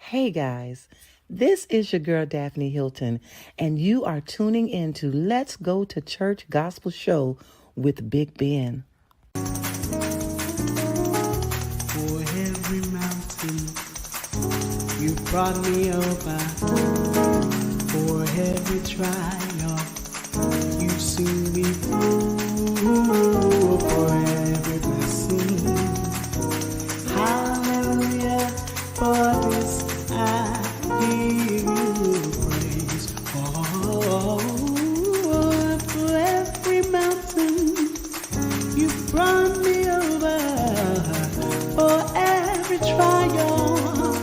Hey guys, this is your girl Daphne Hilton, and you are tuning in to Let's Go to Church Gospel Show with Big Ben. For every mountain you brought me over, for every trial you seen me through, for every blessing. Hallelujah, for this I give you praise. Oh, for every mountain you brought me over, for every trial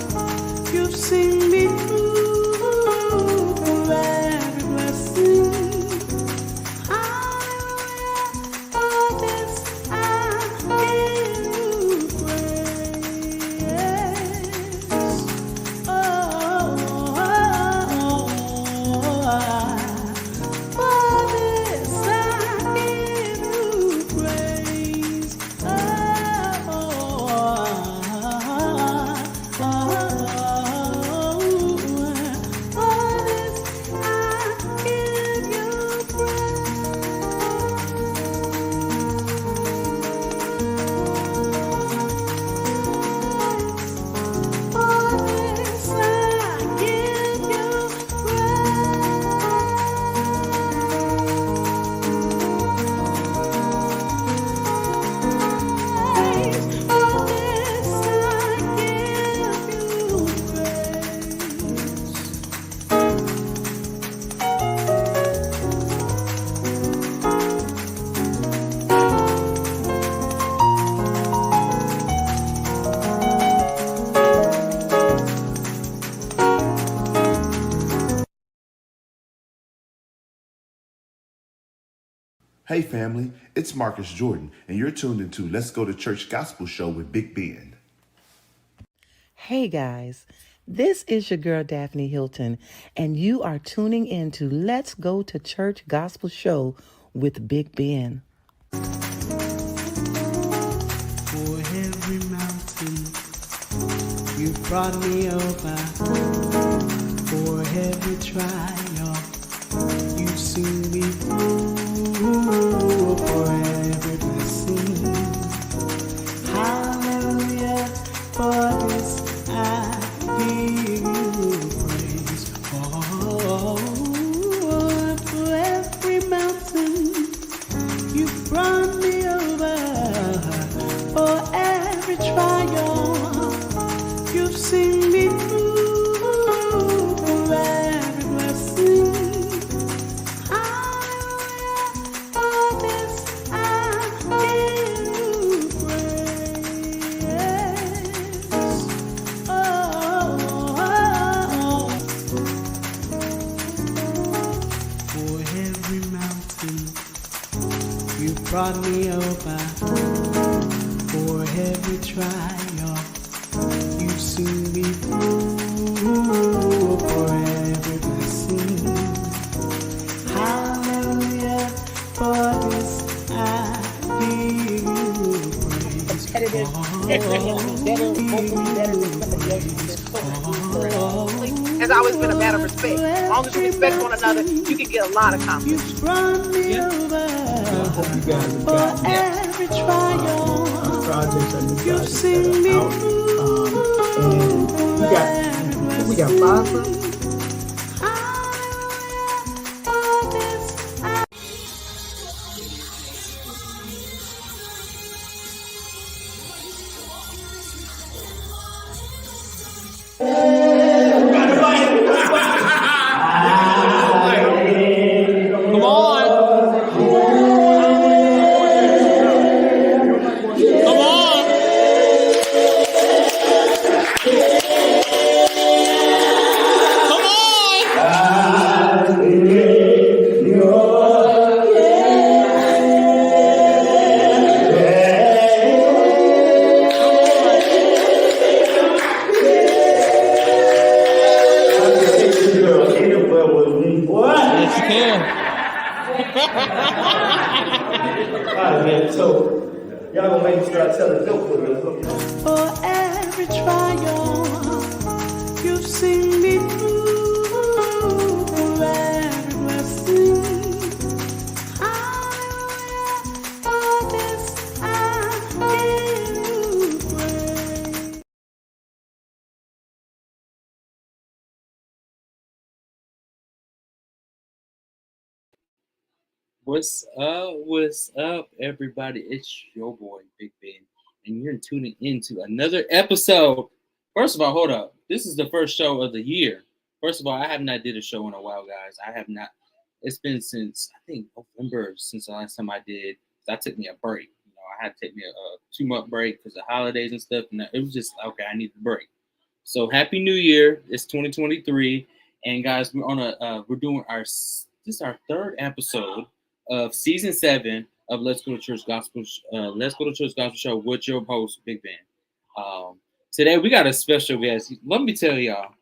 you've seen me through, for every blessing. Hallelujah, for this I give you praise. Oh, for this I give you praise. Hey family, it's Marcus Jordan, and you're tuned into Let's Go to Church Gospel Show with Big Ben. Hey guys, this is your girl Daphne Hilton, and you are tuning in to Let's Go to Church Gospel Show with Big Ben. For every mountain you brought me over, for every trial you seen me through, for every blessing. Hallelujah, for this I give you praise. Oh, for every mountain you brought me over, for every trial you've seen me through, for every blessing. Hallelujah, for this I give you praise. Oh, for every mountain you brought me over, for every trial you've seen me through, for every blessing. Hallelujah, for this I give you praise. Competitive, better, vocally better than somebody else. Has always been a matter of respect. As long as you respect one another, you can get a lot accomplished. You've brought me over, for every trial you've seen me through, We got five of them. So y'all gonna make me start telling jokes with me. For every trial you What's up? What's up, everybody? It's your boy, Big Ben, and you're tuning into another episode. First of all, hold up. This is the first show of the year. First of all, I have not did a show in a while, guys. I have not. It's been since I think November since the last time I did. I took me a break. I had to take me a 2-month break because of holidays and stuff, and it was just okay. I need a break. So happy New Year! It's 2023, and guys, we're doing this is our third episode of season 7 of Let's Go to Church Gospel. Let's Go to Church Gospel Show with your host, Big Ben. Today we got a special guest. Let me tell y'all,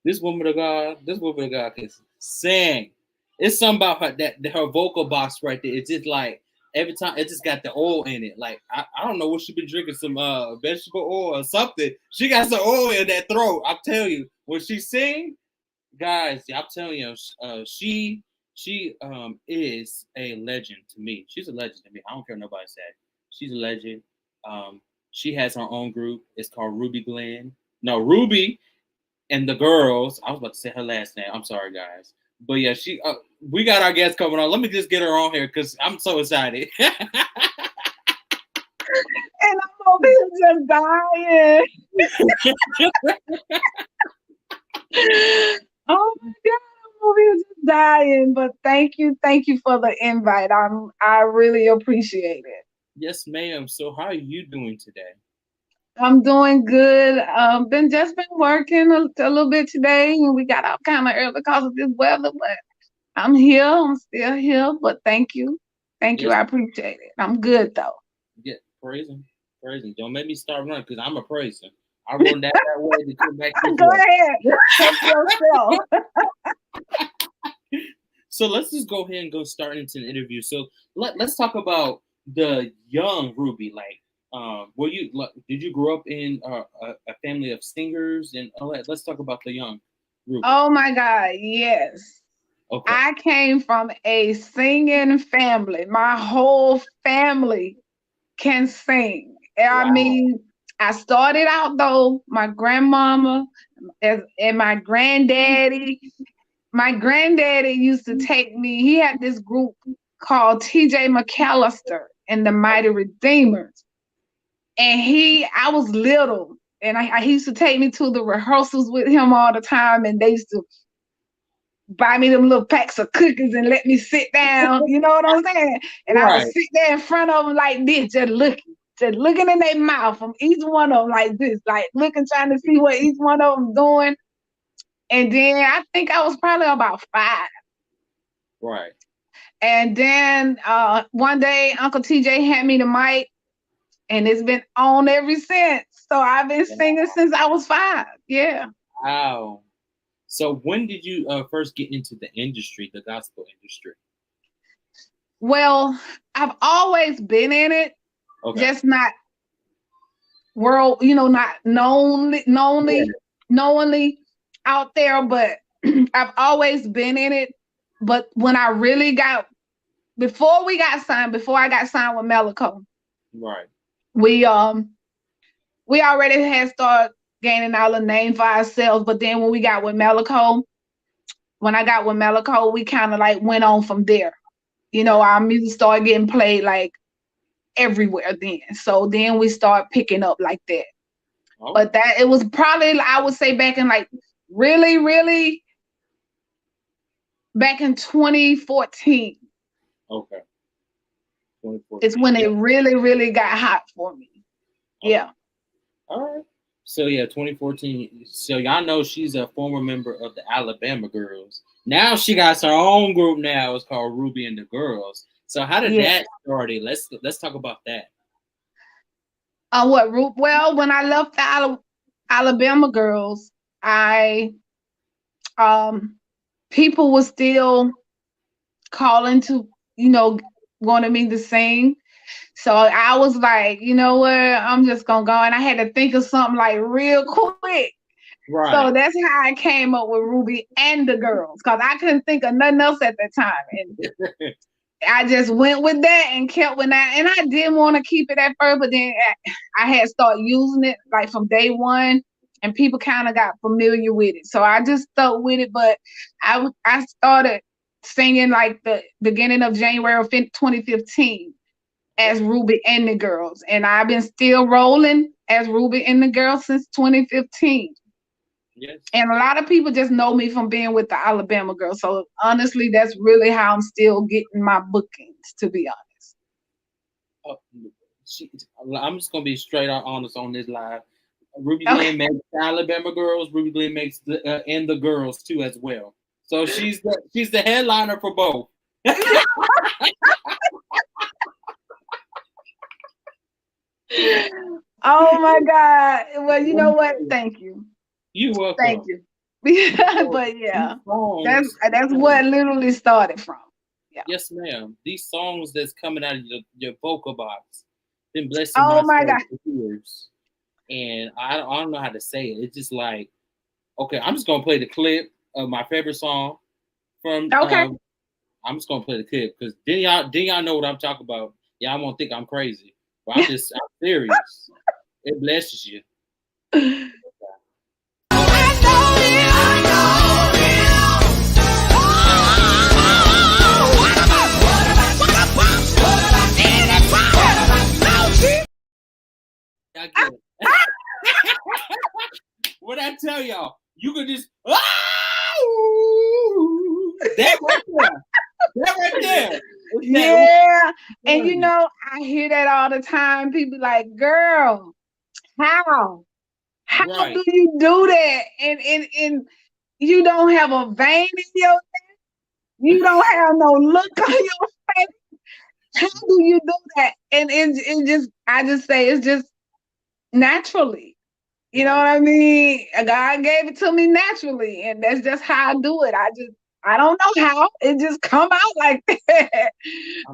this woman of God can sing. It's something about her vocal box right there. It's just like every time it just got the oil in it. Like I don't know what she been drinking, some vegetable oil or something. She got some oil in that throat. I'm telling you, when she sing, guys, I'm telling you, she is a legend to me. She's a legend to me. I don't care what nobody said. She's a legend. She has her own group. It's called Ruby and the Girlz. I was about to say her last name. I'm sorry, guys. But yeah, we got our guest coming on. Let me just get her on here because I'm so excited. And I'm over here just dying. Oh my God, I'm over here just dying. But thank you for the invite. I really appreciate it. Yes, ma'am. So how are you doing today? I'm doing good. Been working a little bit today, and we got out kind of early because of this weather. But I'm here. I'm still here. But thank you. Yes. I appreciate it. I'm good though. Yeah, praising. Don't make me start running because I'm a praiser. I run that way to come back to Go ahead. Help yourself. So let's just go ahead and go start into the interview. So let's talk about the young Ruby. Like, did you grow up in a family of singers and all that? Let's talk about the young Ruby. Oh my God, yes. Okay. I came from a singing family. My whole family can sing. Wow. I mean, I started out though, my grandmama and my granddaddy. My granddaddy used to take me. He had this group called T.J. McAllister and the Mighty Redeemers. And I was little, and he used to take me to the rehearsals with him all the time, and they used to buy me them little packs of cookies and let me sit down, you know what I'm saying? And right. I would sit there in front of them like this, just looking in their mouth from each one of them like this, like looking, trying to see what each one of them doing. And then I think I was probably about 5. Right. And then one day Uncle TJ handed me the mic, and it's been on ever since. So I've been singing since I was 5. Yeah. Wow. So when did you first get into the industry, the gospel industry? Well, I've always been in it, just not not knowingly out there, but I've always been in it. But when I really before I got signed with Melico, right, we already had started gaining all the name for ourselves. But then when I got with Melico, we kind of like went on from there. Our music started getting played like everywhere then. So then we started picking up like that. Oh. But it was probably, I would say, back in like really, really back in 2014. Okay. 2014. It's when it really, really got hot for me. Okay. Yeah. All right. So yeah, 2014. So y'all know she's a former member of the Alabama Gurlz. Now she got her own group now. It's called Ruby and the Girlz. So how did that started? Let's talk about that. Well, when I left the Alabama Gurlz, people were still calling to, wanted me to sing. So I was like, you know what? I'm just gonna go, and I had to think of something like real quick. Right. So that's how I came up with Ruby and the Girlz, because I couldn't think of nothing else at that time. And I just went with that and kept with that. And I didn't want to keep it at first, but then I had started using it like from day one, and people kind of got familiar with it. So I just stuck with it. But I started singing like the beginning of January of 2015 as Ruby and the Girlz. And I've been still rolling as Ruby and the Girlz since 2015. Yes. And a lot of people just know me from being with the Alabama Gurlz. So honestly, that's really how I'm still getting my bookings, to be honest. I'm just gonna be straight out honest on this live. Ruby Glenn makes the Alabama Gurlz. Ruby Glenn makes and the Girlz too as well. So she's the headliner for both. Oh my God! Well, you know what? Thank you. You welcome. Thank you. But yeah, that's what literally started from. Yeah. Yes, ma'am. These songs that's coming out of your vocal box been blessing my God. for years. And I don't know how to say it. It's just like, okay, I'm just gonna play the clip of my favorite song from. Okay. I'm just gonna play the clip because then y'all know what I'm talking about. Y'all won't think I'm crazy, but I'm serious. It blesses you. I get it. What I tell y'all, you could just that right there. Yeah, and you know, I hear that all the time. People like, girl, how do you do that? And you don't have a vein in your neck. You don't have no look on your face. How do you do that? And I just say it's just naturally. You know what I mean? God gave it to me naturally, and that's just how I do it. I don't know how. It just come out like that.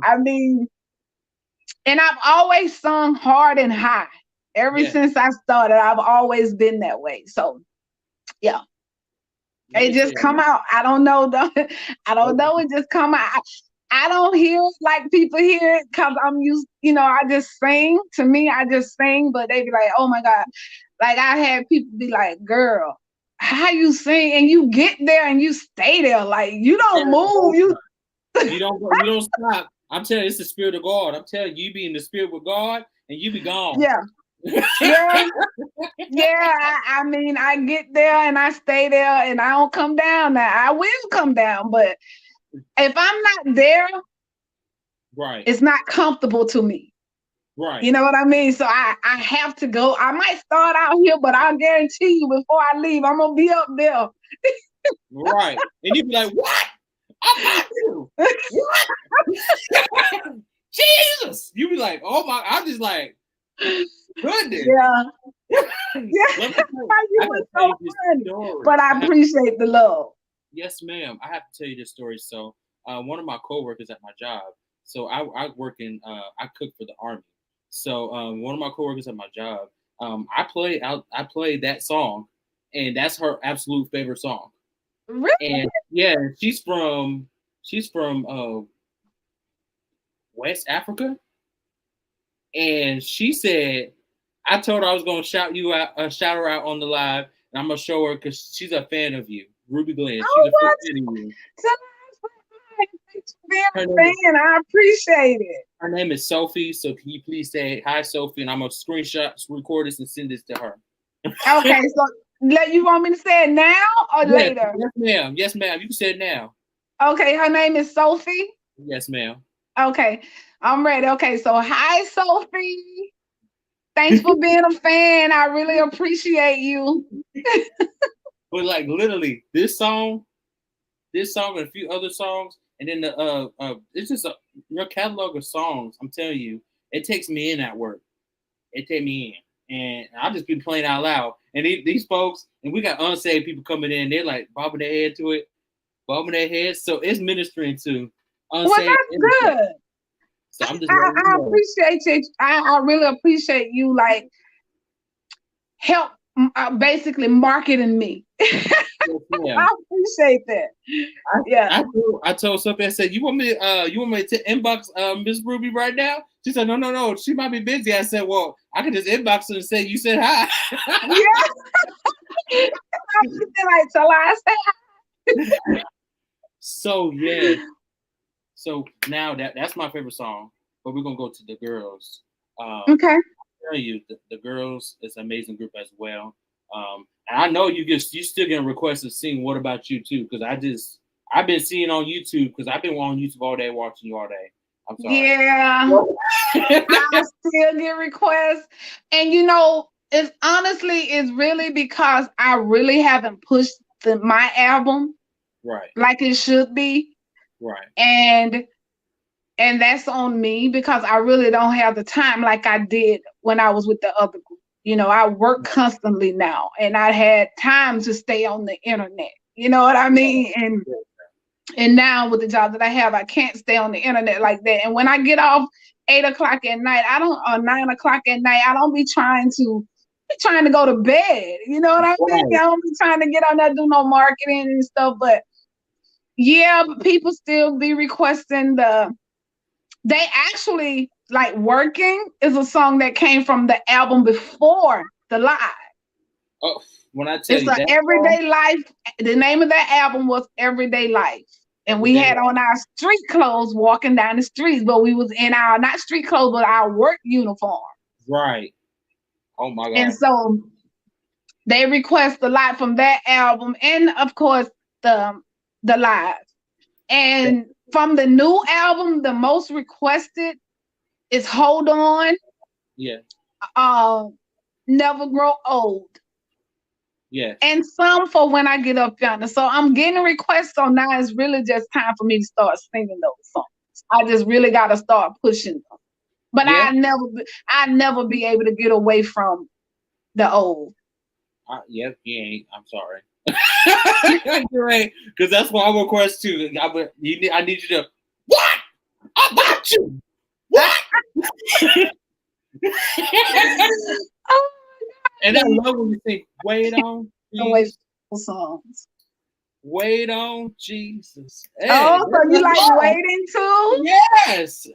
I mean, and I've always sung hard and high. Ever since I started, I've always been that way. So, yeah. It just come out. I don't know. I don't know. It just come out. I don't hear it like people hear it because I'm used, I just sing. To me, I just sing, but they be like, oh my God. Like I had people be like, girl, how you sing and you get there and you stay there. Like you don't move. You don't stop. I'm telling you, it's the spirit of God. I'm telling you, you be in the spirit with God and you be gone. Yeah. Yeah. I mean, I get there and I stay there and I don't come down. Now I will come down, but if I'm not there, it's not comfortable to me. Right. You know what I mean? So I have to go. I might start out here, but I guarantee you before I leave, I'm gonna be up there. Right. And you be like, what? I'm not you. What? Jesus. You be like, oh my, I'm just like, goodness. Yeah. You were so funny. But I appreciate the love. Yes, ma'am. I have to tell you this story. So one of my coworkers at my job, so I work in I cook for the Army. So one of my coworkers at my job, I played that song, and that's her absolute favorite song. Really? And yeah, she's from West Africa, and she said, I told her I was gonna shout her out on the live, and I'm gonna show her because she's a fan of you, Ruby Glenn. She's a fan of you. I appreciate it. Her name is Sophie, so can you please say hi, Sophie? And I'm gonna screenshot, record this, and send this to her. Okay, so you want me to say it now or later? Yes, ma'am. Yes, ma'am. You can say it now. Okay, her name is Sophie. Yes, ma'am. Okay, I'm ready. Okay, so hi, Sophie. Thanks for being a fan. I really appreciate you. But like literally, this song, and a few other songs. And then it's just your catalog of songs. I'm telling you, it takes me in at work. It takes me in, and I'll just be playing out loud. And these folks, and we got unsaved people coming in. They're like bobbing their head to it, bobbing their heads. So it's ministering to unsaved. Well, that's good. So I'm just. I appreciate you. I really appreciate you. Like help, basically marketing me. Yeah. I appreciate that. I told Sophie, I said, you want me to inbox Miss Ruby right now? She said, no, she might be busy. I said, well, I can just inbox her and say you said hi. Yeah. Like, shall I say hi? So yeah. So now that's my favorite song, but we're gonna go to the Girlz. Okay. I'll tell you, the Girlz is an amazing group as well. And I know you still getting requests to sing "What About You" too, because I've been seeing on YouTube because I've been on YouTube all day watching you all day. I'm sorry. Yeah, I still get requests, and it's really because I really haven't pushed my album right like it should be. Right. And that's on me because I really don't have the time like I did when I was with the other group. I work constantly now and I had time to stay on the internet. You know what I mean? And now with the job that I have, I can't stay on the internet like that. And when I get off 8 o'clock at night, or 9 o'clock at night, I don't be trying to go to bed. You know what I mean? Right. I don't be trying to get on there, do no marketing and stuff, but yeah, but people still be requesting they actually like "Working" is a song that came from the album before the live. Oh, when I tell it's you an Everyday Life. The name of that album was Everyday Life. And we had on our street clothes walking down the streets, but we was in our, not street clothes, but our work uniform. Right. Oh my God. And so they request a lot from that album and of course the live. And from the new album, the most requested is "Hold On." Yeah. "Never Grow Old." Yeah. And some for "When I Get Up Yonder." So I'm getting requests, so now it's really just time for me to start singing those songs. I just really got to start pushing them. But yeah. I never be able to get away from the old. Yep, you ain't. I'm sorry. You're right, because that's what I request too. I need you to what about you? What? Oh, and I love when you think, "Wait on Jesus." Songs. Wait on Jesus. Hey, so you like waiting too? Yes,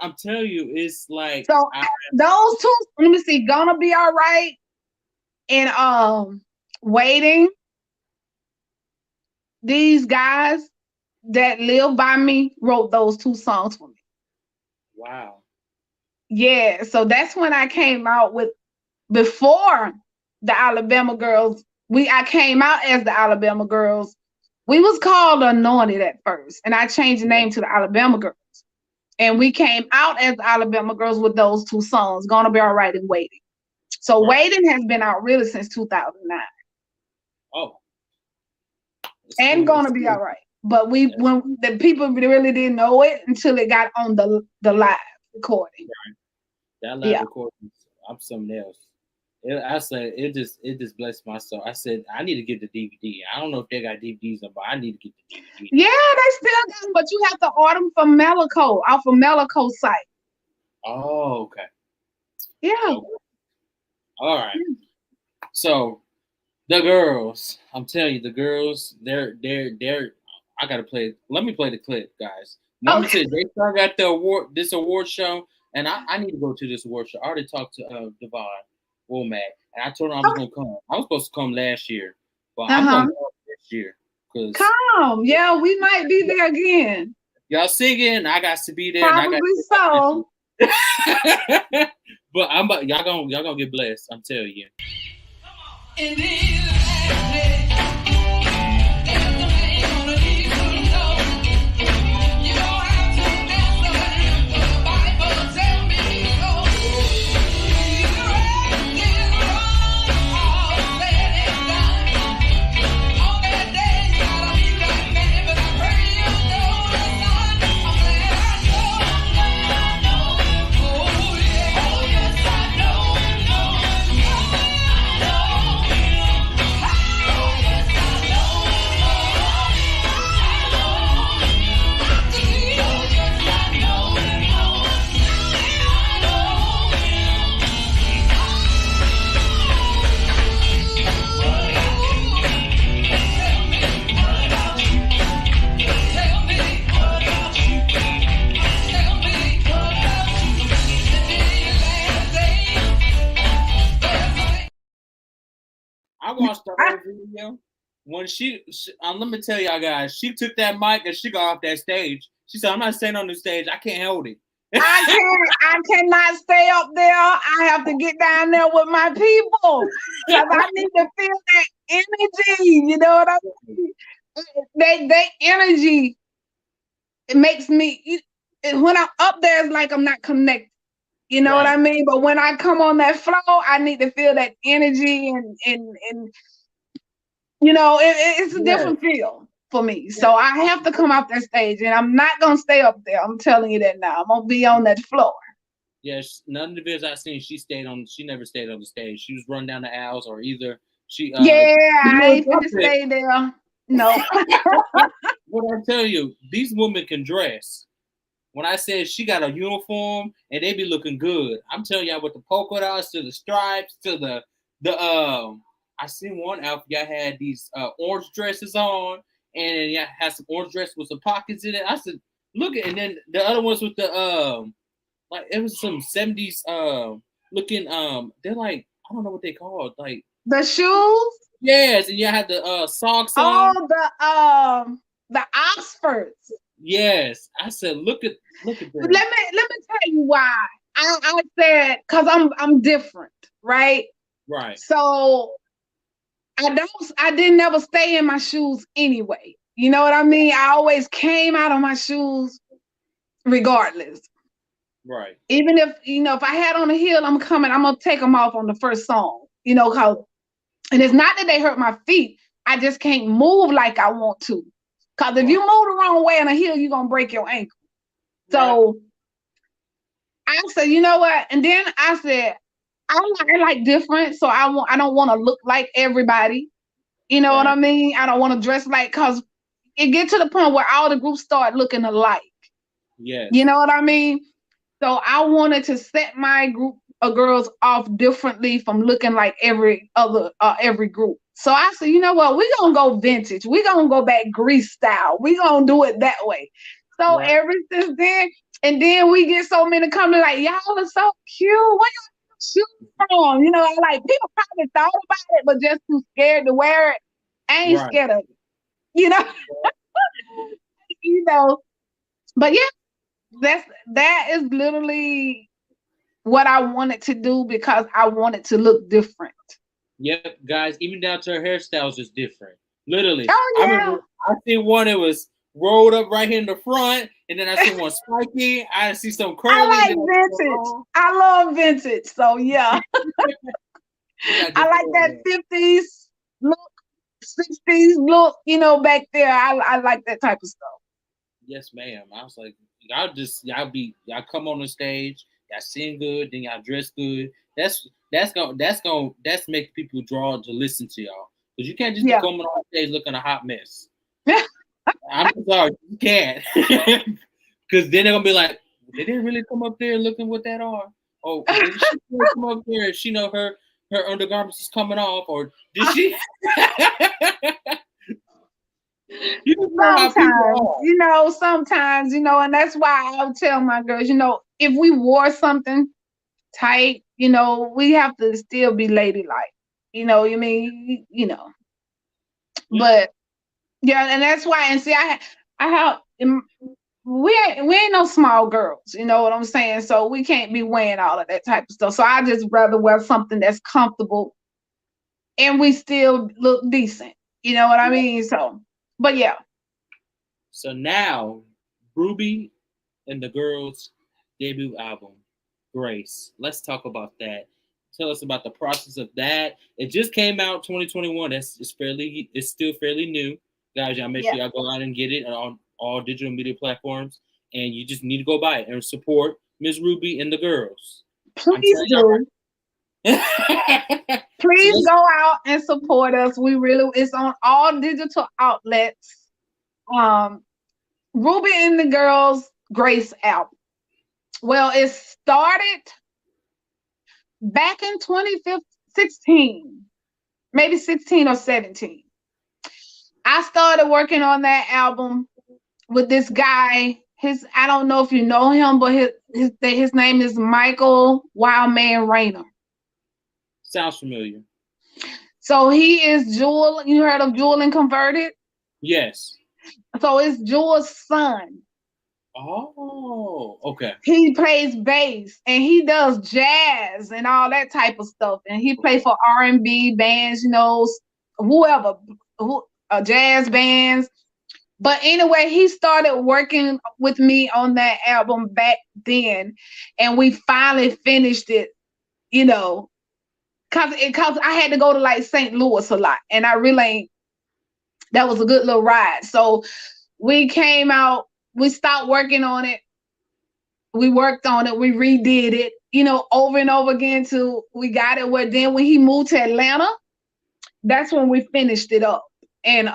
I'm telling you, it's like so those two. Let me see. "Gonna Be All Right" and "Waiting." These guys that live by me wrote those two songs for me. Wow. Yeah, so that's when I came out with, before the Alabama Gurlz. I came out as the Alabama Gurlz. We was called Anointed at first, and I changed the name to the Alabama Gurlz. And we came out as the Alabama Gurlz with those two songs, "Gonna Be All Right" and "Waiting." So right. "Waiting" has been out really since 2009. Oh. And "Gonna Be All Right." But when the people really didn't know it until it got on the live recording. Right. That live recording, I'm something else. I said it just blessed my soul. I said I need to get the DVD. I don't know if they got DVDs, but I need to get the DVD. Yeah, they still got them, but you have to order them from Melico, off of Melico's site. Oh, okay. Yeah. Okay. All right. So the Girlz, I'm telling you, the Girlz, they're. I gotta play. Let me play the clip, guys. Okay. They started at this award show, and I need to go to this award show. I already talked to Devon Womack, and I told him I was gonna come. I was supposed to come last year, but I'm gonna come this year. Come, yeah, we might be there again. Y'all singing, I got to be there. Probably so. But y'all gonna get blessed. I'm telling you. In these last days, there's a man gonna need to know. You don't have to answer, because the Bible tells me so. You is wrong, all said and done. On that day, you gotta be that man, but I pray you know the sun. I'm glad I know. Oh yeah, oh yes I know. I watched the whole video. when let me tell y'all guys, she took that mic and she got off that stage. She said, "I'm not staying on the stage. I can't hold it." I cannot stay up there. I have to get down there with my people because I need to feel that energy. You know what I mean? That energy, it makes me, when I'm up there, it's like I'm not connected. You know what I mean? But when I come on that flow, I need to feel that energy and you know, it's a different feel for me. So I have to come off that stage, and I'm not gonna stay up there. I'm telling you that now. I'm gonna be on that floor. Yes, none of the videos I've seen, she never stayed on the stage. She was running down the aisles, or either she I ain't finna stay there. No. What I tell you, these women can dress. When I said she got a uniform and they be looking good, I'm telling y'all, with the polka dots to the stripes to the I seen one outfit y'all had these orange dresses on, and y'all had some orange dress with some pockets in it. I said, look at, and then the other ones with the like it was some 70s looking they're like, I don't know what they called, like the shoes. Yes, and y'all had the socks on. Oh, the Oxfords. Yes, I said, look at this. Let me tell you why. I said because I'm different, right? Right. So I didn't never stay in my shoes anyway. You know what I mean? I always came out of my shoes regardless. Right. Even if, you know, if I had on a heel, I'm gonna take them off on the first song, you know, and it's not that they hurt my feet. I just can't move like I want to. Because if you move the wrong way on a heel, you're going to break your ankle. So I said, you know what? And then I said, I like different. So I don't want to look like everybody. You know what I mean? I don't want to dress like, because it get to the point where all the groups start looking alike. Yes. You know what I mean? So I wanted to set my group of girls off differently from looking like every group. So I said, you know what? We're going to go vintage. We're going to go back Grease style. We're going to do it that way. So ever since then, and then we get so many coming like, y'all are so cute. Where y'all shoes from? You know, like people probably thought about it, but just too scared to wear it. I ain't scared of it. You know? You know, but yeah, that is literally what I wanted to do because I wanted to look different. Yep, guys, even down to her hairstyles is different. Literally. Oh, yeah. I remember I see one, it was rolled up right here in the front, and then I see one spiky. I see some curly. I like vintage. I love vintage. So yeah. I like that 50s look, 60s look, you know, back there. I like that type of stuff. Yes, ma'am. I was like, y'all come on the stage, y'all sing good, then y'all dress good. That's make people draw to listen to y'all. Because you can't just be coming on stage looking a hot mess. I'm sorry, you can't. Because then they're gonna be like, did they really come up there looking with that on? Oh, did she really come up there and she know her undergarments is coming off, or did she? Sometimes, you know, and that's why I would tell my girls, you know, if we wore something tight, you know, we have to still be ladylike. You know, you mean, you know. But yeah, and that's why. And see, I have we ain't no small girls. You know what I'm saying? So we can't be wearing all of that type of stuff. So I just rather wear something that's comfortable, and we still look decent. You know what I mean? So, but yeah. So now, Ruby and the Girlz debut album, Grace. Let's talk about that. Tell us about the process of that. It just came out 2021. It's still fairly new. Guys, y'all make sure y'all go out and get it on all digital media platforms. And you just need to go buy it and support Miss Ruby and the Girlz. Please do. Please go out and support us. It's on all digital outlets. Ruby and the Girlz Grace album. Well, it started back in 2016, maybe 16 or 17. I started working on that album with this guy. I don't know if you know him, but his name is Michael Wildman Rayner. Sounds familiar. So he is Jewel. You heard of Jewel and Converted? Yes. So it's Jewel's son. Oh, okay. He plays bass and he does jazz and all that type of stuff. And he plays for R&B bands, you know, whoever, jazz bands. But anyway, he started working with me on that album back then, and we finally finished it, you know, cause I had to go to like St. Louis a lot, and I really ain't. That was a good little ride. So we came out, we stopped working on it, we worked on it, we redid it, you know, over and over again till we got it. Where then when he moved to Atlanta, that's when we finished it up, and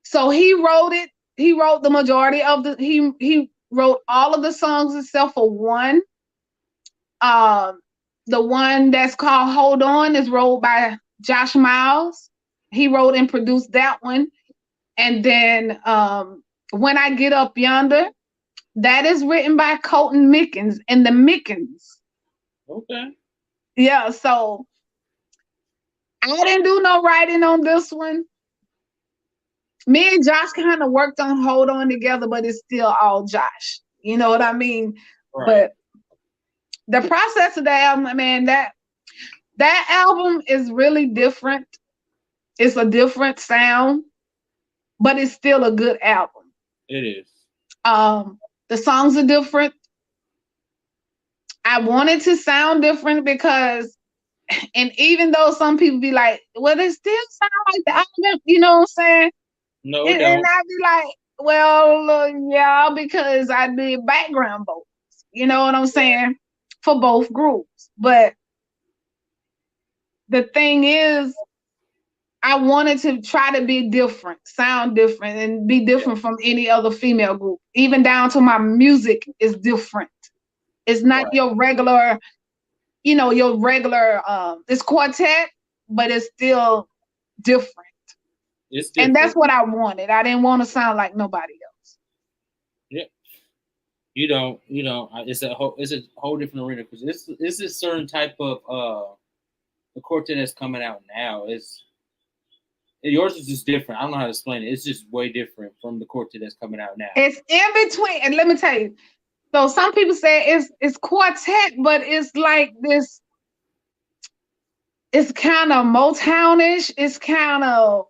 so he wrote it. He wrote the majority of the. He wrote all of the songs except for one. The one that's called "Hold On" is wrote by Josh Miles. He wrote and produced that one. And then "When I Get Up Yonder," that is written by Colton Mickens and the Mickens. Okay. Yeah. So I didn't do no writing on this one. Me and Josh kind of worked on Hold On together, but it's still all Josh. You know what I mean? Right. But the process of the album, man, that album is really different. It's a different sound, but it's still a good album. It is. The songs are different. I wanted to sound different because, and even though some people be like, well, it still sound like the album, you know what I'm saying? No, and I'd be like, well, yeah, because I did background vocals. You know what I'm saying? For both groups. But the thing is, I wanted to try to be different, sound different, and be different from any other female group. Even down to my music is different. It's not your regular, you know, it's quartet, but it's still different. And that's what I wanted. I didn't want to sound like nobody else. Yeah. You don't. It's a whole different arena because it's a certain type of the quartet that's coming out now. Yours is just different. I don't know how to explain it. It's just way different from the quartet that's coming out now. It's in between, and let me tell you. So some people say it's quartet, but it's like this. It's kind of Motownish. It's kind of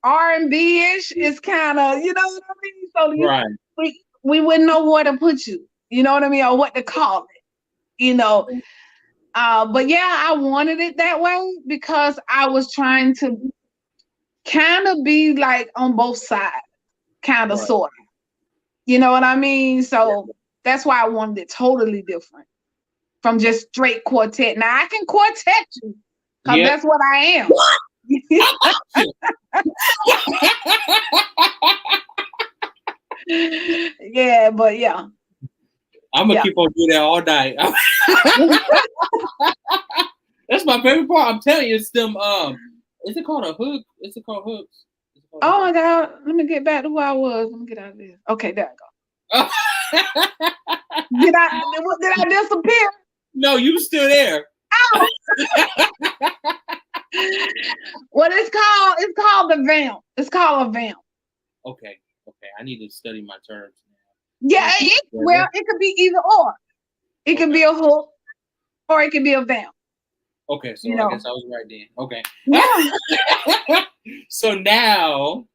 R&B-ish. It's kind of, you know what I mean? So we wouldn't know where to put you, you know what I mean, or what to call it, you know. But yeah, I wanted it that way because I was trying to kind of be like on both sides, kind of sort of, you know what I mean? So that's why I wanted it totally different from just straight quartet. Now I can quartet you because that's what I am. Yeah, but yeah. I'm gonna keep on doing that all night. That's my favorite part. I'm telling you, it's them. Is it called a hook? Is it called hooks? Oh my God! Let me get back to where I was. Let me get out of this. Okay, there I go. Did I disappear? No, you were still there. Oh. What it's called the vamp. It's called a vamp. Okay. I need to study my terms now. Yeah, it could be either or. It could be a hook, or it could be a vamp. Okay, so I guess I was right then. Okay. Yeah. So now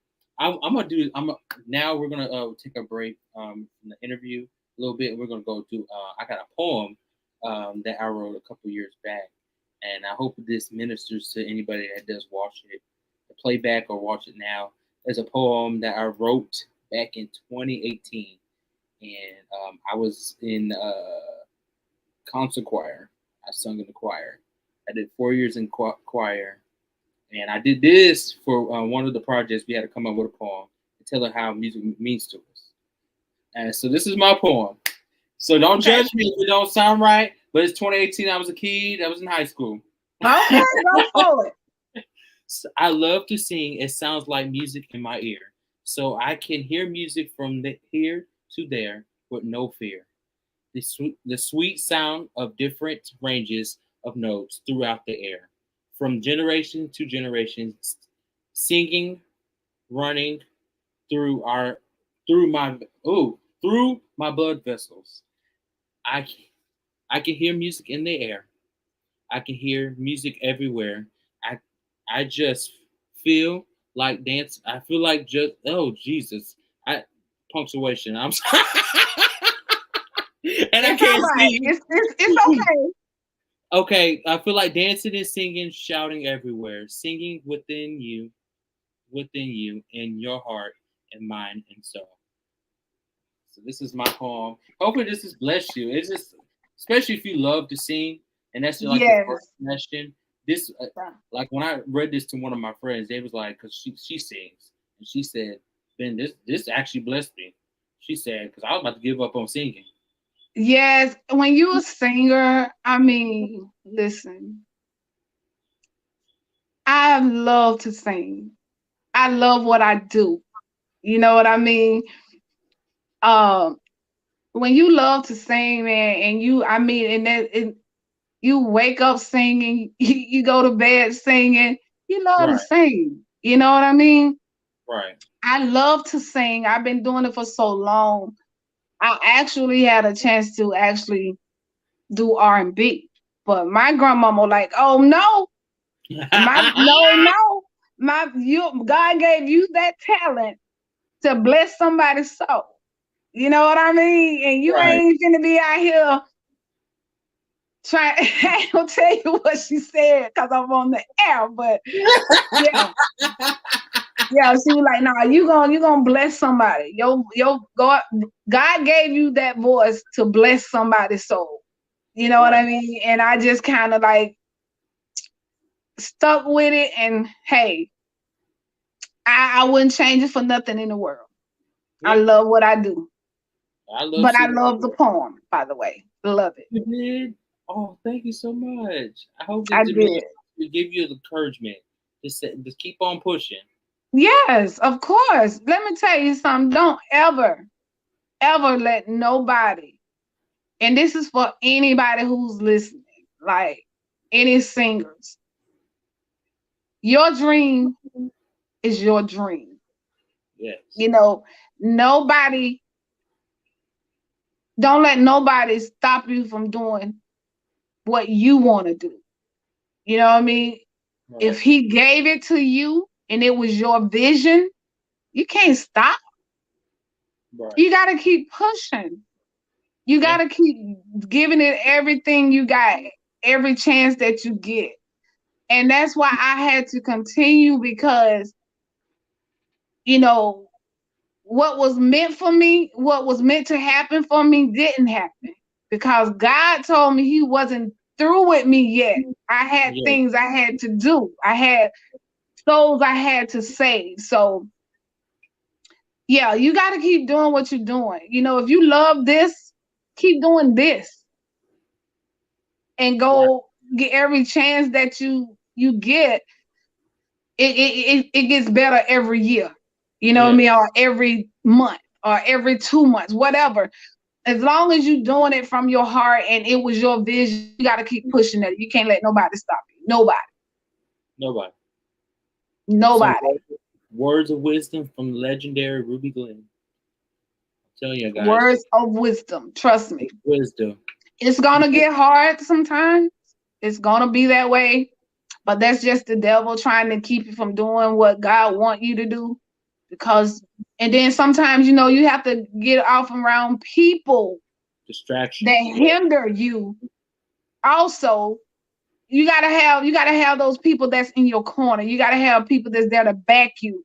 now we're gonna take a break from the interview a little bit. We're gonna go to I got a poem that I wrote a couple years back, and I hope this ministers to anybody that does watch it, the playback or watch it now. There's a poem that I wrote back in 2018, and I was in concert choir. I sung in the choir. I did 4 years in choir, and I did this for one of the projects. We had to come up with a poem and tell her how music means to us. And so this is my poem. So don't judge me if it don't sound right, but it's 2018. I was a kid. I was in high school. Okay, go for it. So I love to sing. It sounds like music in my ear. So I can hear music from here to there with no fear. The sweet sound of different ranges of notes throughout the air. from generation to generation, singing, running through my blood vessels. I can hear music in the air. I can hear music everywhere. I just feel like dance. I feel like just Jesus. Punctuation. I'm sorry. And I can't see. It's okay. Okay, I feel like dancing and singing, shouting everywhere, singing within you, in your heart and mind and soul. So this is my poem. Hopefully this has blessed you. It's just, especially if you love to sing, and that's like your first question. This, like when I read this to one of my friends, they was like, because she sings, and she said, Ben, this actually blessed me. She said, because I was about to give up on singing. Yes, when you're a singer, I mean, listen, I love to sing. I love what I do. You know what I mean? When you love to sing, man, and you wake up singing, you go to bed singing, you love to sing. You know what I mean? Right. I love to sing. I've been doing it for so long. I actually had a chance to actually do R&B, but my grandmama like, oh no, God gave you that talent to bless somebody's soul. You know what I mean? And you ain't gonna be out here trying. I ain't gonna tell you what she said because I'm on the air, but yeah. Yeah, she was like, "Nah, you gonna bless somebody. God gave you that voice to bless somebody's soul. You know what I mean?" And I just kind of like stuck with it. And hey, I wouldn't change it for nothing in the world. Yeah. I love what I do. I love the poem, by the way. Love it. You did? Oh, thank you so much. I hope that to give you the encouragement to keep on pushing. Yes, of course. Let me tell you something. Don't ever let nobody, and this is for anybody who's listening, like any singers, your dream is your dream. Yes. You know, don't let nobody stop you from doing what you want to do. You know what I mean? Right. If he gave it to you and it was your vision, you can't stop. Right. You got to keep pushing. You got to keep giving it everything you got, every chance that you get. And that's why I had to continue because, you know, what was meant for me, what was meant to happen for me didn't happen because God told me he wasn't through with me yet. I had things I had to do. I had souls I had to save. So, yeah, you got to keep doing what you're doing. You know, if you love this, keep doing this and go get every chance that you get. It gets better every year. You know what I mean? Or every month or every 2 months, whatever. As long as you're doing it from your heart and it was your vision, you got to keep pushing it. You can't let nobody stop you. Nobody. Words of wisdom from the legendary Ruby Glenn. I'm telling you guys. Words of wisdom. Trust me. Wisdom. It's going to get hard sometimes. It's going to be that way. But that's just the devil trying to keep you from doing what God wants you to do. And then sometimes, you know, you have to get off around people distractions that hinder you. Also, you gotta have those people that's in your corner. You gotta have people that's there to back you.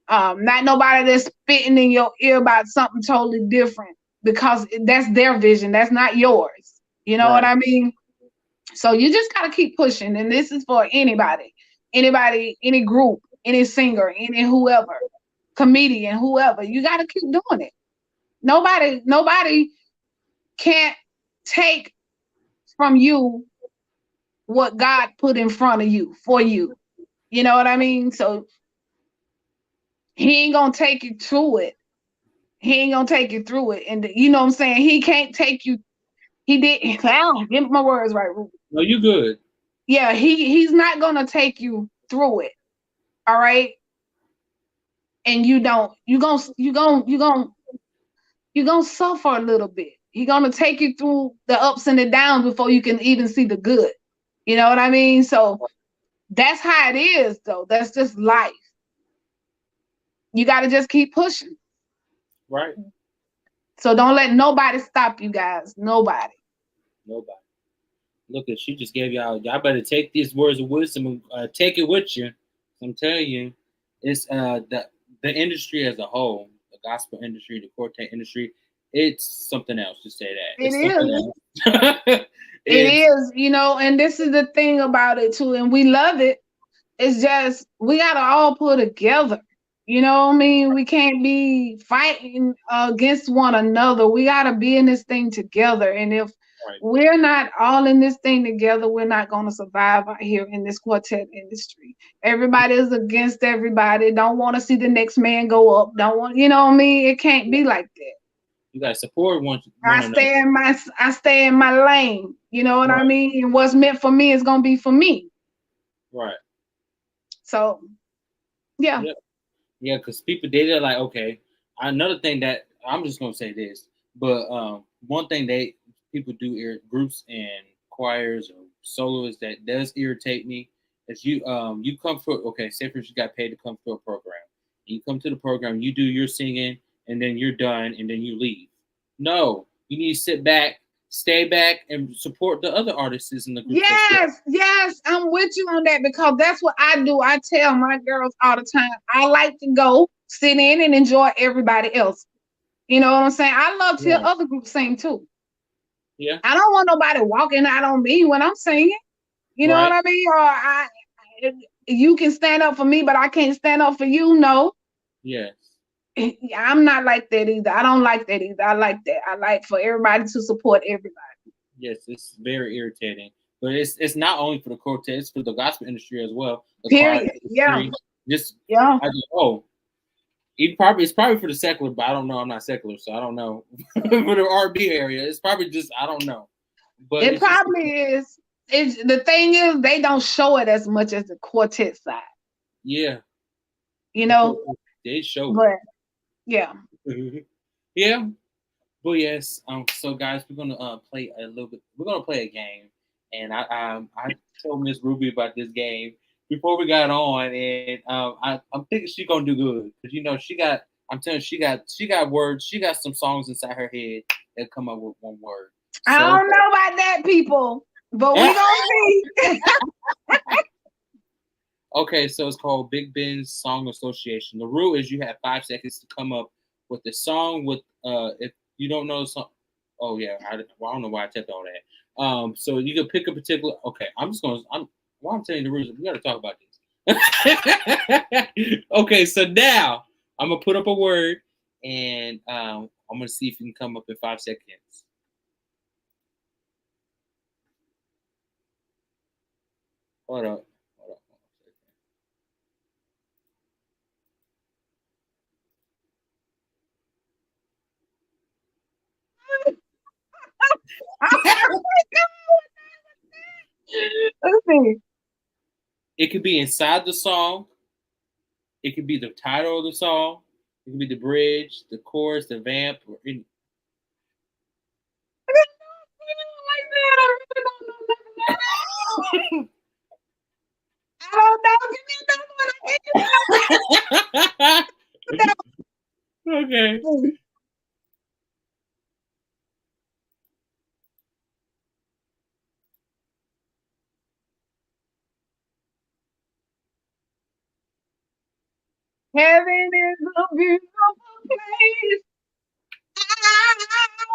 Not nobody that's spitting in your ear about something totally different because that's their vision. That's not yours. You know what I mean? So you just gotta keep pushing. And this is for anybody, any group, any singer, any whoever. Comedian, whoever, you got to keep doing it. Nobody can't take from you what God put in front of you for you. You know what I mean? So he ain't gonna take you through it. He ain't gonna take you through it. And you know what I'm saying? He can't take you. He did. Get my words right, Ruby. No, you good. yeah, he's not gonna take you through it. All right. And you're gonna suffer a little bit. He's gonna take you through the ups and the downs before you can even see the good. You know what I mean? So that's how it is, though. That's just life. You got to just keep pushing. Right. So don't let nobody stop you guys. Nobody. Look, she just gave y'all better take these words of wisdom and take it with you. I'm telling you, it's the industry as a whole, the gospel industry, the quartet industry, it's something else to say that. It is, you know, and this is the thing about it too, and we love it. It's just we gotta all pull together. You know what I mean? We can't be fighting against one another. We gotta be in this thing together. And if we're not all in this thing together, we're not gonna survive out here in this quartet industry. Everybody is against everybody. Don't want to see the next man go up. Don't want, you know what I mean? It can't be like that. You gotta support one I stay in my lane. You know what I mean? And what's meant for me is gonna be for me. Right. So, yeah. Yeah, because people, they're like, okay. Another thing that, I'm just going to say this, but one thing people do, groups and choirs or soloists that does irritate me is you come for, okay, say for instance, you got paid to come to a program. You come to the program, you do your singing, and then you're done, and then you leave. No, you need to sit back, stay back, and support the other artists in the group. Yes, I'm with you on that because that's what I do. I tell my girls all the time, I like to go sit in and enjoy everybody else. You know what I'm saying? I love to hear other groups sing too. Yeah. I don't want nobody walking out on me when I'm singing. You know what I mean? Or you can stand up for me, but I can't stand up for you. No. Yes. I'm not like that either. I don't like that either. I like that. I like for everybody to support everybody. Yes, it's very irritating. But it's not only for the quartet, it's for the gospel industry as well. Period. Yeah. Just yeah. It's probably for the secular, but I don't know. I'm not secular, so I don't know. For the R&B area, it's probably just I don't know. But it probably is. It's the thing is they don't show it as much as the quartet side. Yeah. You know, they show but yeah. Yeah. But yes, so guys, we're gonna play a little bit. We're gonna play a game, and I told Miss Ruby about this game before we got on, and I'm thinking she's gonna do good because you know she got. I'm telling you, she got words. She got some songs inside her head that come up with one word. So, I don't know about that, people, but we gonna see. Okay, so it's called Big Ben's Song Association. The rule is you have 5 seconds to come up with the song with if you don't know the song. Oh yeah, I don't know why I tapped all that. So you can pick a particular. Okay, I'm telling you the rules. We got to talk about this. Okay, so now I'm gonna put up a word, and I'm gonna see if you can come up in 5 seconds. Hold up. Let's see. It could be inside the song. It could be the title of the song. It could be the bridge, the chorus, the vamp, or any. I don't know. Okay. Heaven is a beautiful place. I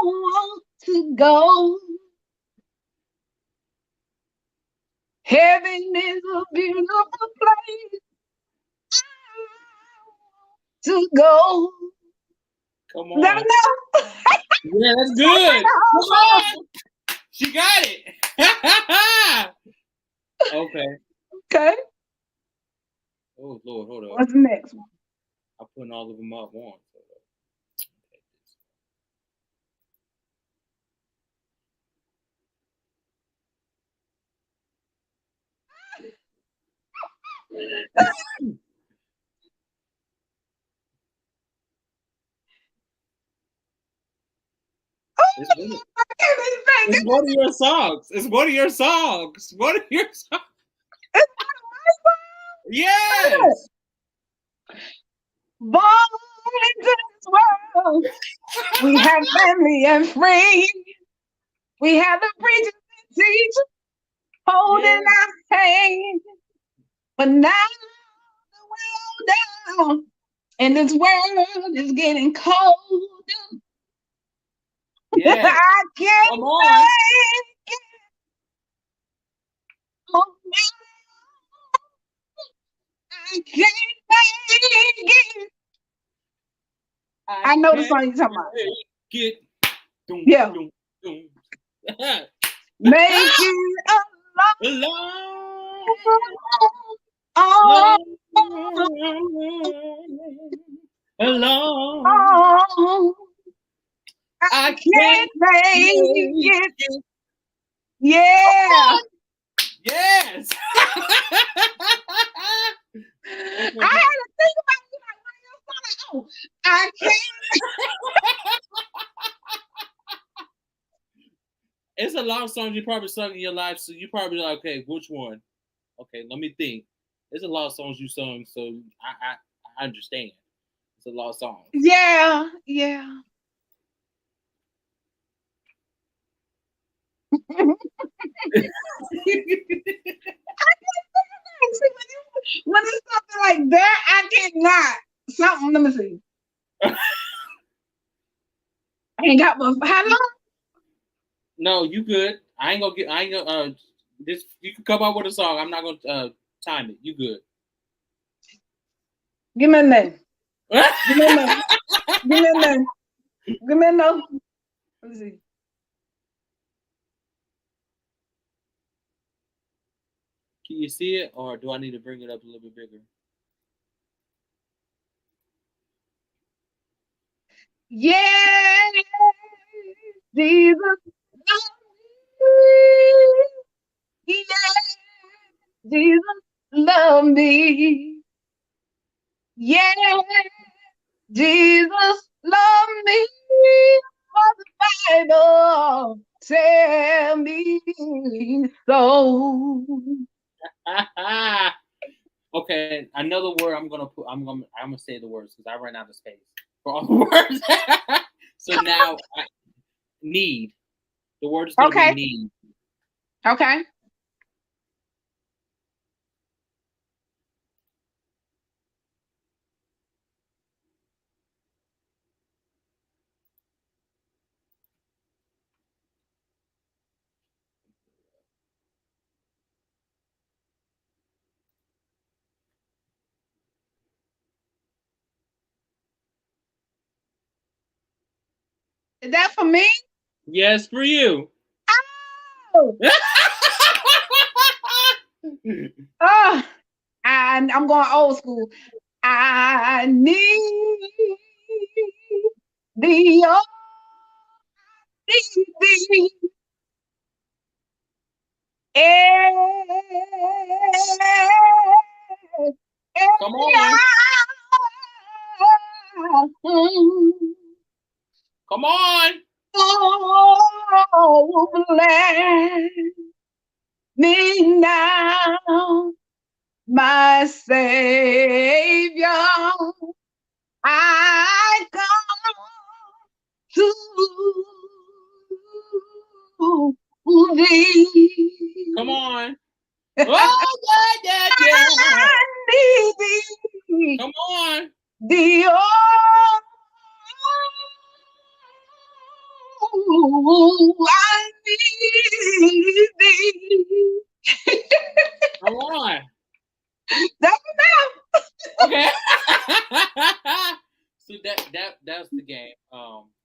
want to go. Heaven is a beautiful place. I want to go. Come on. Yeah, that's good. Come on. She got it. Okay. Oh Lord, hold on. What's the next one? I'm putting all of them up once. It's one of your songs. It's one of your songs. One of your songs. Yes. Born into this world, we have family and friends. We have the preachers and teachers holding our hand. But now the world down, and this world is getting cold. Yes. I can't Come on. make it. Oh, no. I can't make it. I know the song you're talking about. Get. Doom, Yeah. doom, doom. Make it alone. Alone. Oh, Alone. oh, I can't make it. Yeah. Yes. I had to think about it. Like, oh, I can't. It's a lot of songs you probably sung in your life, so you probably like, okay, which one? Okay, let me think. There's a lot of songs you sung, so I understand. It's a lot of songs. Yeah, yeah. When it's something like that, I cannot. Something, let me see. I ain't got my how long? No, you good. I ain't gonna this you can come up with a song. I'm not gonna time it. You good. Give me a name. Give me a name. Give me a name. Give me a name. Let me see. Can you see it, or do I need to bring it up a little bit bigger? Yeah, Jesus. Yeah, Jesus love me. Yeah, Jesus love me. For the Bible tell me so. Okay, another word I'm gonna say the words because I ran out of space for all the words. So now need. The word is gonna Okay. be need. Okay. Is that for me? Yes, for you. Oh, oh. And I'm going old school. I need thee, oh, need thee. Come on. Come on. Oh, bless me now, my Savior. I come to thee. Come on. Oh, yeah. I need thee. Come on. Thee, oh, I need thee. Come on. That's enough. Okay. So that's the game.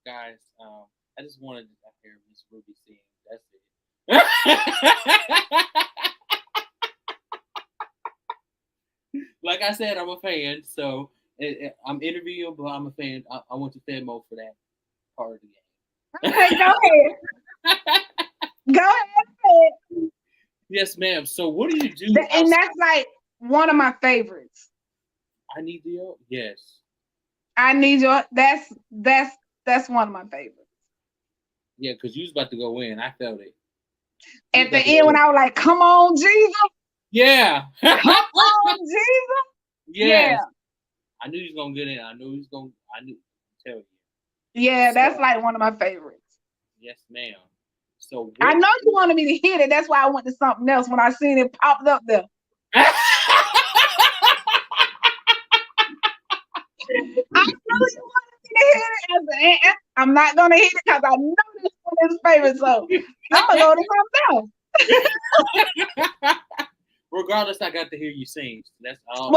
Guys, I just wanted to hear Miss Ruby sing. That's it. Like I said, I'm a fan, so I'm interviewing, but I'm a fan. I want to fan mode for that part of the game. Okay, go ahead. Go ahead. Yes, ma'am. So what do you do? And that's like one of my favorites. I Need You. Yes. I Need Your. That's one of my favorites. Yeah, because you was about to go in. I felt it. At the end, when I was like, "Come on, Jesus." Yeah. Come on, Jesus. Yes. Yeah. I knew he was gonna get in. I knew. Tell you. Yeah, that's like one of my favorites. Yes, ma'am. So I know you wanted me to hit it. That's why I went to something else when I seen it popped up there. I know you wanted me to hit it. I'm not gonna hit it because I know this one is favorite. So I'm gonna go to something else. Regardless, I got to hear you sing. That's all.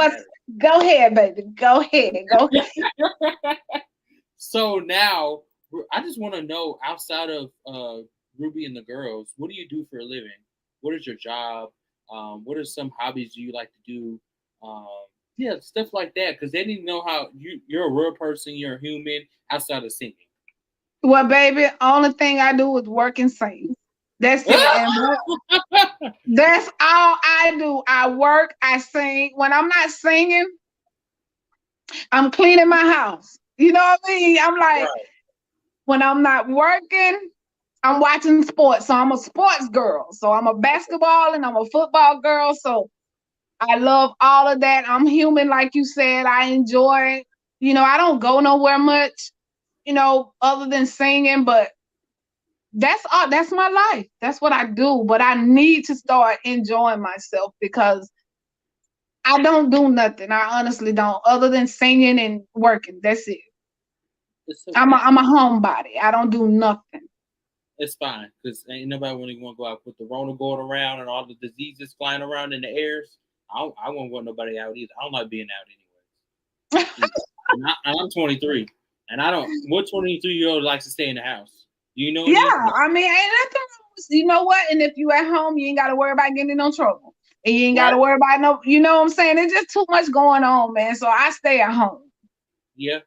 Go ahead, baby. Go ahead. So now, I just want to know, outside of Ruby and the Girlz, what do you do for a living? What is your job? What are some hobbies you like to do? Yeah, stuff like that. Because they need to know how you're a real person, you're a human outside of singing. Well, baby, only thing I do is work and sing. That's it. That's all I do. I work, I sing. When I'm not singing, I'm cleaning my house. You know what I mean? I'm like, when I'm not working, I'm watching sports. So I'm a sports girl. So I'm a basketball and I'm a football girl. So I love all of that. I'm human, like you said. I enjoy, I don't go nowhere much, other than singing, but that's all. That's my life. That's what I do. But I need to start enjoying myself because I don't do nothing. I honestly don't, other than singing and working. That's it. Okay. I'm a homebody. I don't do nothing. It's fine because ain't nobody really want to go out with the Rona going around and all the diseases flying around in the airs. I won't want nobody out either. I don't like being out anyway. I'm 23, and I don't. What 23-year-old likes to stay in the house? You know? Yeah, I mean, ain't nothing wrong with, you know what? And if you at home, you ain't got to worry about getting in no trouble, and you ain't got to worry about no. You know what I'm saying? There's just too much going on, man. So I stay at home. Yeah.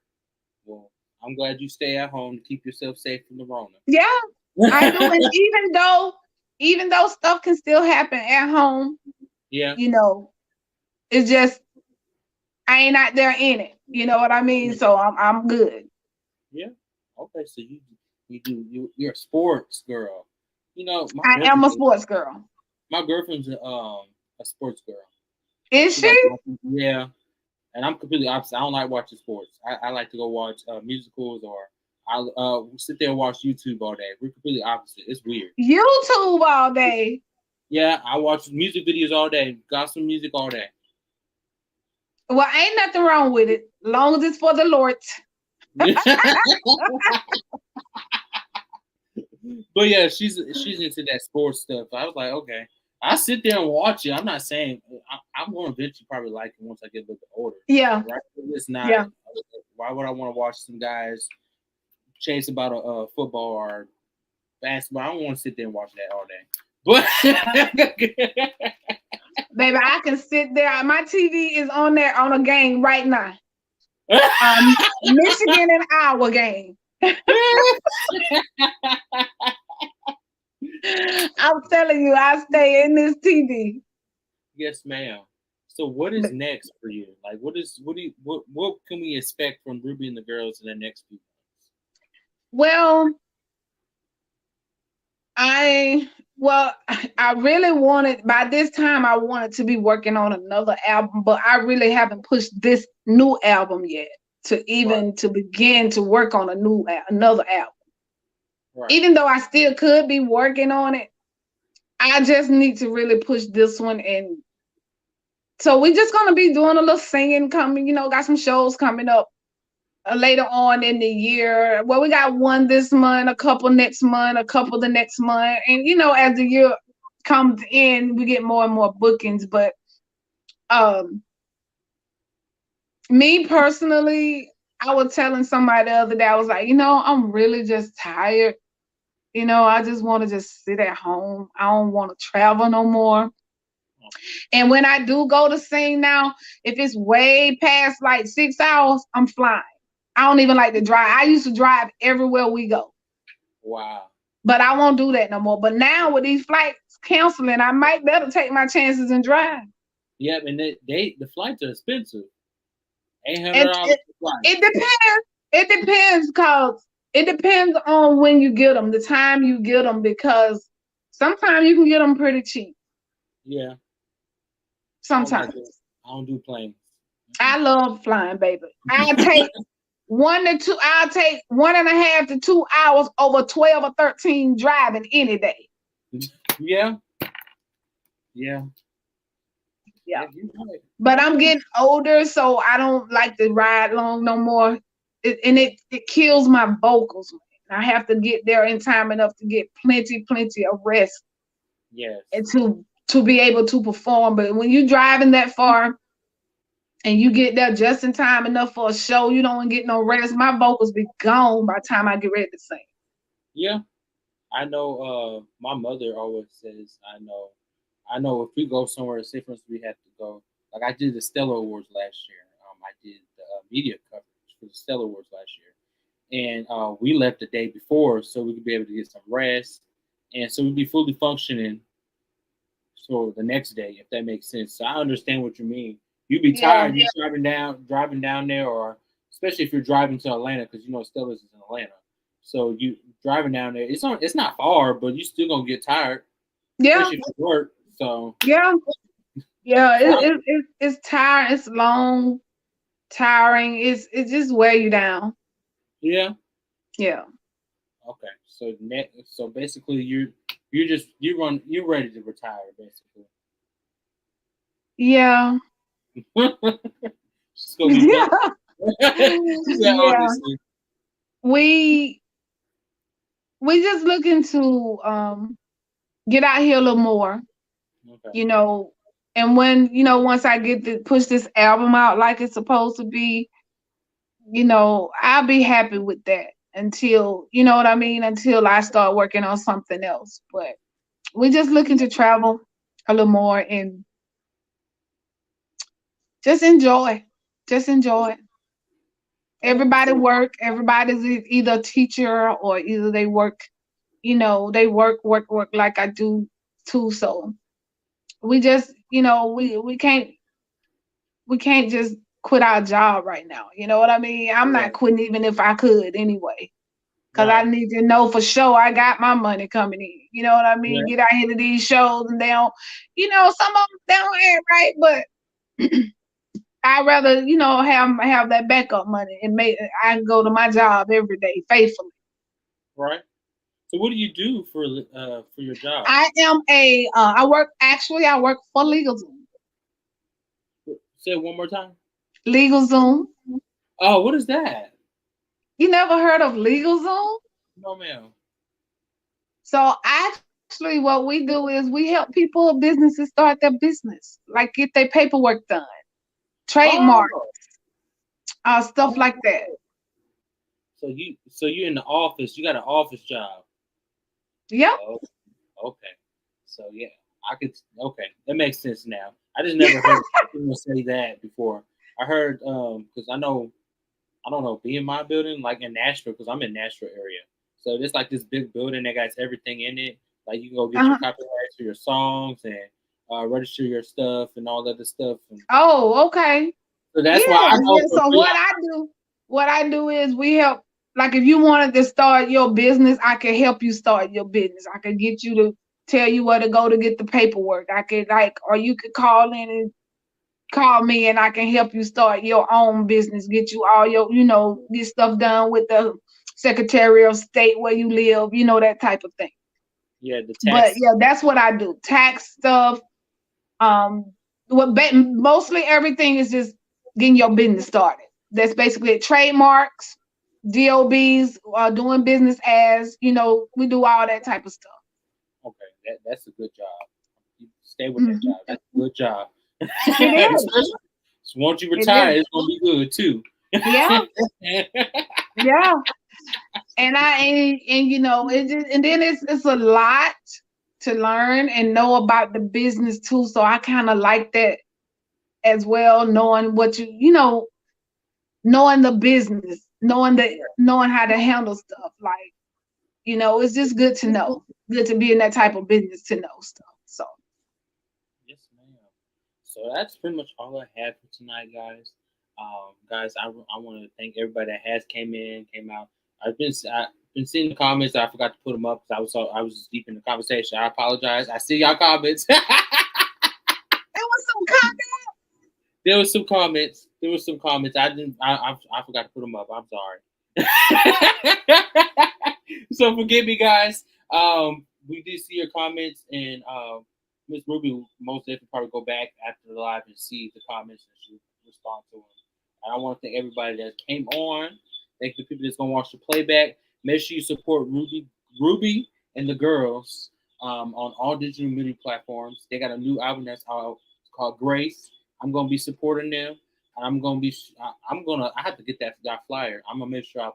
Well, I'm glad you stay at home to keep yourself safe from the Rona. Yeah, I do. And even though stuff can still happen at home, yeah, it's just I ain't out there in it. You know what I mean? So I'm good. Yeah. Okay. So you're a sports girl. I am a sports girl. My girlfriend's a sports girl. Is she? Yeah. And I'm completely opposite. I don't like watching sports. I like to go watch musicals, or I'll sit there and watch YouTube all day. We're completely opposite. It's weird. YouTube all day? Yeah, I watch music videos all day, gospel music all day. Well, ain't nothing wrong with it, long as it's for the Lord. But yeah, she's into that sports stuff. I was like, okay. I sit there and watch it. I'm not saying I'm going to eventually probably like it once I get a little bit older. Yeah. Right? It's not. Yeah. Why would I want to watch some guys chase about a football or basketball? I don't want to sit there and watch that all day. But baby, I can sit there. My TV is on there on a game right now. Michigan and Iowa game. I'm telling you, I stay in this TV. Yes, ma'am. So what is next for you? Like, what can we expect from Ruby and the Girlz in the next few months? Well, I really wanted, by this time I wanted to be working on another album, but I really haven't pushed this new album yet to begin to work on another album. Right. Even though I still could be working on it, I just need to really push this one. And so we're just going to be doing a little singing coming, got some shows coming up later on in the year. Well, we got one this month, a couple next month, a couple the next month. And, as the year comes in, we get more and more bookings. But me personally, I was telling somebody the other day, I was like, I'm really just tired. I just want to just sit at home. I don't want to travel no more. And when I do go to sing now, if it's way past like 6 hours, I'm flying. I don't even like to drive. I used to drive everywhere we go. Wow. But I won't do that no more. But now with these flights canceling, I might better take my chances and drive. Yeah, and the flights are expensive. And $800 flight. it depends. It depends because it depends on when you get them, the time you get them, because sometimes you can get them pretty cheap. Yeah. Sometimes. I don't do planes. I love flying, baby. I'll take 1 to 1.5 to 2 hours over 12 or 13 driving any day. Yeah. Yeah. Yeah. Right. But I'm getting older, so I don't like to ride long no more. It kills my vocals. I have to get there in time enough to get plenty of rest. Yes. And to be able to perform. But when you're driving that far and you get there just in time enough for a show, you don't get no rest. My vocals be gone by the time I get ready to sing. Yeah. I know my mother always says, I know if we go somewhere, say for instance we have to go, like I did the Stellar Awards last year. I did the media coverage for the Stellar Awards last year. And we left the day before so we could be able to get some rest. And so we'd be fully functioning for the next day, if that makes sense. So I understand what you mean. You'd be tired, you're driving down there, or especially if you're driving to Atlanta, because you know Stella's is in Atlanta. So you driving down there, it's not far, but you still gonna get tired. Yeah. Especially if you work. So yeah. It's tiring, it's long, tiring, it's just wear you down. Yeah. Yeah. Okay. So basically you're ready to retire, basically. Yeah. She's gonna be yeah. honestly. We just looking to get out here a little more. Okay. You know, and when, once I get to push this album out like it's supposed to be, I'll be happy with that until, you know what I mean, until I start working on something else. But we're just looking to travel a little more and just enjoy. Just enjoy. Everybody work. Everybody's either a teacher or either they work, they work like I do too. So we just, we can't just quit our job right now. You know what I mean? I'm not quitting even if I could anyway. Because I need to know for sure I got my money coming in. You know what I mean? Get out here to these shows and they don't, some of them they don't act right, but I'd rather, have that backup money and I can go to my job every day faithfully. Right. So what do you do for your job? I am I work for LegalZoom. Say it one more time. LegalZoom. Oh, what is that? You never heard of LegalZoom? No, ma'am. So actually what we do is we help people, businesses start their business, like get their paperwork done, trademark, stuff like that. So you're in the office, you got an office job. Yep. Oh, okay. So yeah, that makes sense now. I just never heard people say that before. I heard because I don't know, be in my building, like in Nashville, because I'm in Nashville area. So it's like this big building that got everything in it. Like you can go get your copyrights for your songs and register your stuff and all that other stuff. Oh, okay. So that's why I know. So what I do is we help. Like if you wanted to start your business, I can help you start your business. I could get you to tell you where to go to get the paperwork. I could or you could call in and call me and I can help you start your own business, get you all your, get stuff done with the Secretary of State where you live, that type of thing. Yeah, the tax. But yeah, that's what I do. Tax stuff. Mostly everything is just getting your business started. That's basically it. Trademarks, DOBs, doing business as, we do all that type of stuff. Okay, that's a good job. You stay with that job. That's a good job. So once you retire, it's gonna be good too. Yeah. Yeah. And then it's a lot to learn and know about the business too. So I kind of like that as well, knowing what knowing the business, knowing how to handle stuff. Like, it's just good to know. Good to be in that type of business to know stuff. So So that's pretty much all I had for tonight, guys. Guys, I want to thank everybody that has came out. I've been seeing the comments. I forgot to put them up because I was just deep in the conversation. I apologize. I see y'all comments. There was some comments. There was some comments. I forgot to put them up. I'm sorry. So forgive me, guys. We did see your comments, and Miss Ruby will most definitely probably go back after the live and see the comments and she'll respond to them. And I want to thank everybody that came on. Thank the people that's gonna watch the playback. Make sure you support Ruby and the Girlz on all digital media platforms. They got a new album that's out called Grace. I'm gonna be supporting them. I have to get that flyer. I'm gonna make sure I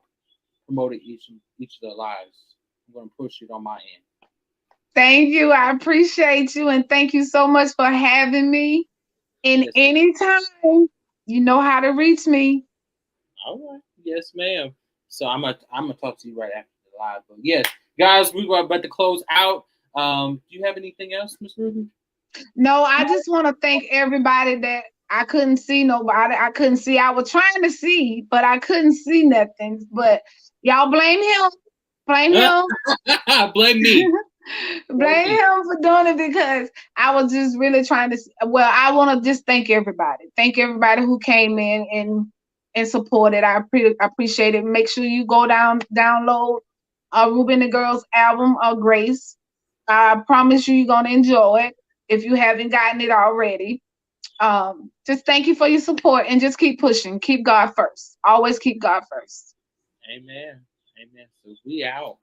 promote it each of the lives. I'm gonna push it on my end. Thank you. I appreciate you, and thank you so much for having me. And Yes, anytime, you know how to reach me. All right. Yes, ma'am. So I'm gonna talk to you right after the live. But yes, guys, we're about to close out. Do you have anything else, Miss Ruby? No, I just want to thank everybody that I couldn't see nobody. I couldn't see. I was trying to see, but I couldn't see nothing. But y'all blame him. Blame him. Blame me. Blame him for doing it because I was just really trying to. Well, I want to just thank everybody. Thank everybody who came in and supported. I appreciate it. Make sure you go download Ruby and the Girlz album, Grace. I promise you're gonna enjoy it if you haven't gotten it already. Just thank you for your support and just keep pushing. Keep God first. Always keep God first. Amen. Amen. So we out.